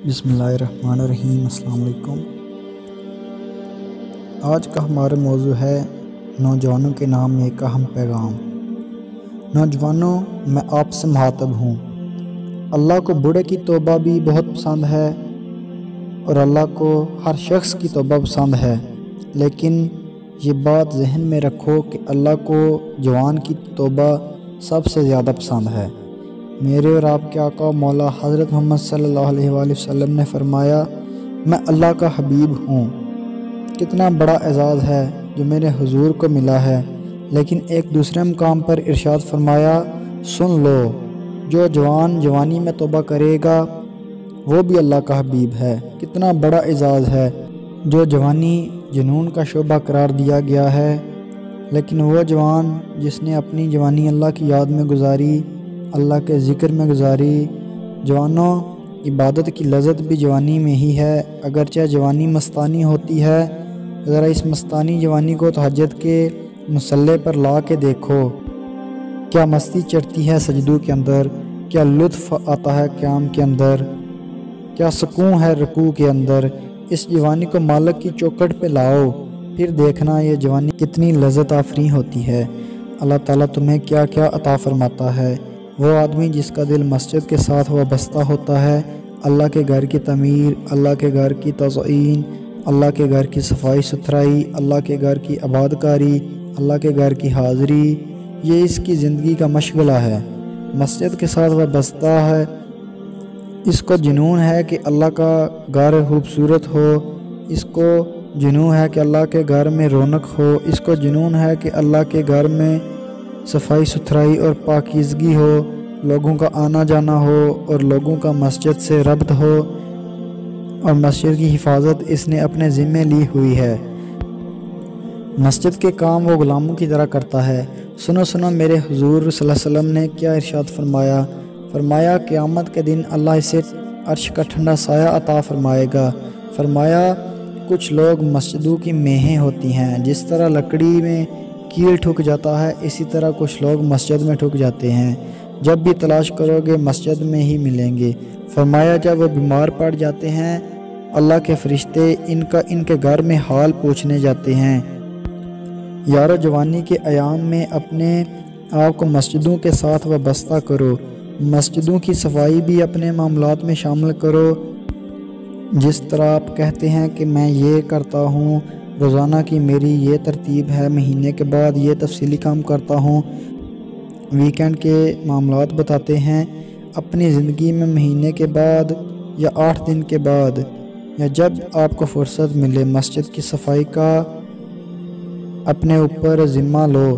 بسم اللہ الرحمن الرحیم۔ السلام علیکم۔ آج کا ہمارا موضوع ہے نوجوانوں کے نام میں ایک اہم پیغام۔ نوجوانوں، میں آپ سے مخاطب ہوں۔ اللہ کو بوڑھے کی توبہ بھی بہت پسند ہے اور اللہ کو ہر شخص کی توبہ پسند ہے، لیکن یہ بات ذہن میں رکھو کہ اللہ کو جوان کی توبہ سب سے زیادہ پسند ہے۔ میرے اور آپ کے آقا مولا حضرت محمد صلی اللہ علیہ وآلہ وسلم نے فرمایا، میں اللہ کا حبیب ہوں۔ کتنا بڑا اعزاز ہے جو میرے حضور کو ملا ہے، لیکن ایک دوسرے مقام پر ارشاد فرمایا، سن لو، جو جوان جوانی میں توبہ کرے گا وہ بھی اللہ کا حبیب ہے۔ کتنا بڑا اعزاز ہے جو جوانی جنون کا شعبہ قرار دیا گیا ہے، لیکن وہ جوان جس نے اپنی جوانی اللہ کی یاد میں گزاری، اللہ کے ذکر میں گزاری۔ جوانوں، عبادت کی لذت بھی جوانی میں ہی ہے، اگرچہ جوانی مستانی ہوتی ہے۔ ذرا اس مستانی جوانی کو تہجد کے مصلی پر لا کے دیکھو، کیا مستی چڑھتی ہے سجدوں کے اندر، کیا لطف آتا ہے قیام کے اندر، کیا سکون ہے رکوع کے اندر۔ اس جوانی کو مالک کی چوکھٹ پہ لاؤ، پھر دیکھنا یہ جوانی کتنی لذت آفریں ہوتی ہے۔ اللہ تعالیٰ تمہیں کیا کیا عطا فرماتا ہے۔ وہ آدمی جس کا دل مسجد کے ساتھ وابستہ ہوتا ہے، اللہ کے گھر کی تعمیر، اللہ کے گھر کی تزئین، اللہ کے گھر کی صفائی ستھرائی، اللہ کے گھر کی آباد کاری، اللہ کے گھر کی حاضری، یہ اس کی زندگی کا مشغلہ ہے۔ مسجد کے ساتھ وابستہ ہے، اس کو جنون ہے کہ اللہ کا گھر خوبصورت ہو، اس کو جنون ہے کہ اللہ کے گھر میں رونق ہو، اس کو جنون ہے کہ اللہ کے گھر میں صفائی ستھرائی اور پاکیزگی ہو، لوگوں کا آنا جانا ہو اور لوگوں کا مسجد سے ربط ہو، اور مسجد کی حفاظت اس نے اپنے ذمہ لی ہوئی ہے۔ مسجد کے کام وہ غلاموں کی طرح کرتا ہے۔ سنو میرے حضور صلی اللہ علیہ وسلم نے کیا ارشاد فرمایا قیامت کے دن اللہ اسے عرش کا ٹھنڈا سایہ عطا فرمائے گا۔ فرمایا کچھ لوگ مسجدوں کی میخیں ہوتی ہیں، جس طرح لکڑی میں کیل ٹھک جاتا ہے، اسی طرح کچھ لوگ مسجد میں ٹھک جاتے ہیں، جب بھی تلاش کرو گے مسجد میں ہی ملیں گے۔ فرمایا جب وہ بیمار پڑ جاتے ہیں، اللہ کے فرشتے ان کے گھر میں حال پوچھنے جاتے ہیں۔ یارو، جوانی کے ایام میں اپنے آپ کو مسجدوں کے ساتھ وابستہ کرو، مسجدوں کی صفائی بھی اپنے معاملات میں شامل کرو۔ جس طرح آپ کہتے ہیں کہ میں یہ کرتا ہوں، روزانہ کی میری یہ ترتیب ہے، مہینے کے بعد یہ تفصیلی کام کرتا ہوں، ویکینڈ کے معاملات بتاتے ہیں، اپنی زندگی میں مہینے کے بعد یا 8 دن کے بعد یا جب آپ کو فرصت ملے مسجد کی صفائی کا اپنے اوپر ذمہ لو۔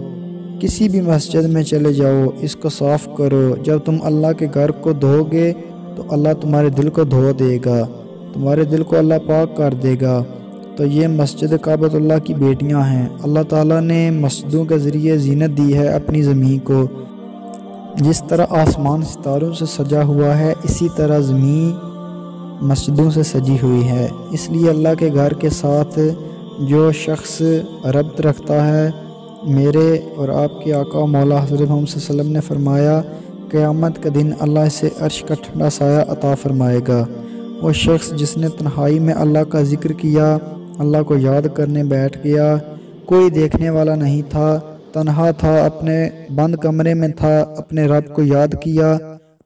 کسی بھی مسجد میں چلے جاؤ، اس کو صاف کرو۔ جب تم اللہ کے گھر کو دھو گے تو اللہ تمہارے دل کو دھو دے گا، تمہارے دل کو اللہ پاک کر دے گا۔ تو یہ مسجد کعبۃ اللہ کی بیٹیاں ہیں۔ اللہ تعالیٰ نے مسجدوں کے ذریعے زینت دی ہے اپنی زمین کو۔ جس طرح آسمان ستاروں سے سجا ہوا ہے، اسی طرح زمین مسجدوں سے سجی ہوئی ہے۔ اس لیے اللہ کے گھر کے ساتھ جو شخص ربط رکھتا ہے، میرے اور آپ کے آقا مولا حضرت محمد صلی اللہ علیہ وسلم نے فرمایا، قیامت کے دن اللہ اسے عرش کا ٹھنڈا سایہ عطا فرمائے گا۔ وہ شخص جس نے تنہائی میں اللہ کا ذکر کیا، اللہ کو یاد کرنے بیٹھ گیا، کوئی دیکھنے والا نہیں تھا، تنہا تھا، اپنے بند کمرے میں تھا، اپنے رب کو یاد کیا۔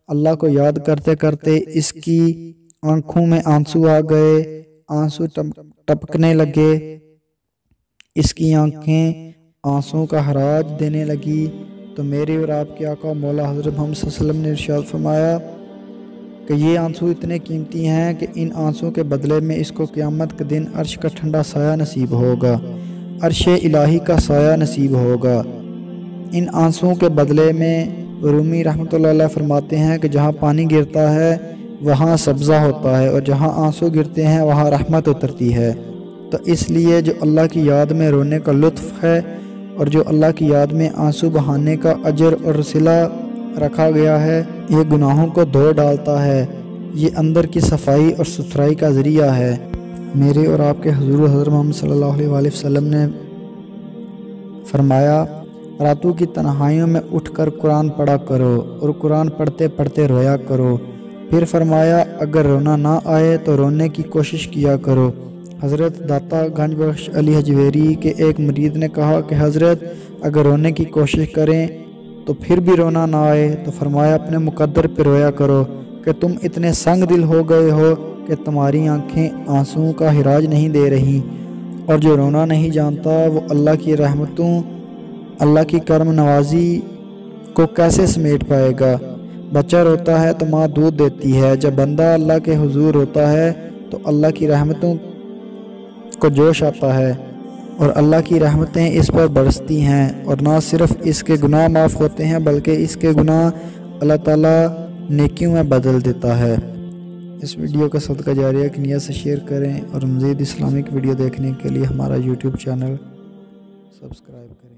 اللہ کو یاد کرتے کرتے اس کی آنکھوں میں آنسو آ گئے، آنسو ٹپکنے لگے، اس کی آنکھیں آنسوں کا حراج دینے لگی۔ تو میرے اور آپ کے آقا مولا حضرت محمد صلی اللہ علیہ وسلم نے ارشاد فرمایا کہ یہ آنسو اتنے قیمتی ہیں کہ ان آنسوں کے بدلے میں اس کو قیامت کے دن عرش کا ٹھنڈا سایہ نصیب ہوگا، عرش الہی کا سایہ نصیب ہوگا۔ ان آنسوں کے بدلے میں رومی رحمۃ اللہ علیہ فرماتے ہیں کہ جہاں پانی گرتا ہے وہاں سبزہ ہوتا ہے، اور جہاں آنسو گرتے ہیں وہاں رحمت اترتی ہے۔ تو اس لیے جو اللہ کی یاد میں رونے کا لطف ہے اور جو اللہ کی یاد میں آنسو بہانے کا اجر اور صلہ رکھا گیا ہے، یہ گناہوں کو دھو ڈالتا ہے، یہ اندر کی صفائی اور ستھرائی کا ذریعہ ہے۔ میرے اور آپ کے حضور حضرت محمد صلی اللہ علیہ وآلہ وسلم نے فرمایا، راتوں کی تنہائیوں میں اٹھ کر قرآن پڑھا کرو اور قرآن پڑھتے پڑھتے رویا کرو۔ پھر فرمایا اگر رونا نہ آئے تو رونے کی کوشش کیا کرو۔ حضرت داتا گنج بخش علی حجویری کے ایک مرید نے کہا کہ حضرت اگر رونے کی کوشش کریں تو پھر بھی رونا نہ آئے تو فرمایا اپنے مقدر پہ رویا کرو کہ تم اتنے سنگ دل ہو گئے ہو کہ تمہاری آنکھیں آنسوں کا ہراج نہیں دے رہی، اور جو رونا نہیں جانتا وہ اللہ کی رحمتوں، اللہ کی کرم نوازی کو کیسے سمیٹ پائے گا۔ بچہ روتا ہے تو ماں دودھ دیتی ہے، جب بندہ اللہ کے حضور روتا ہے تو اللہ کی رحمتوں کو جوش آتا ہے اور اللہ کی رحمتیں اس پر برستی ہیں، اور نہ صرف اس کے گناہ معاف ہوتے ہیں بلکہ اس کے گناہ اللہ تعالیٰ نیکیوں میں بدل دیتا ہے۔ اس ویڈیو کا صدقہ جاریہ کی نیت سے شیئر کریں اور مزید اسلامک ویڈیو دیکھنے کے لیے ہمارا یوٹیوب چینل سبسکرائب کریں۔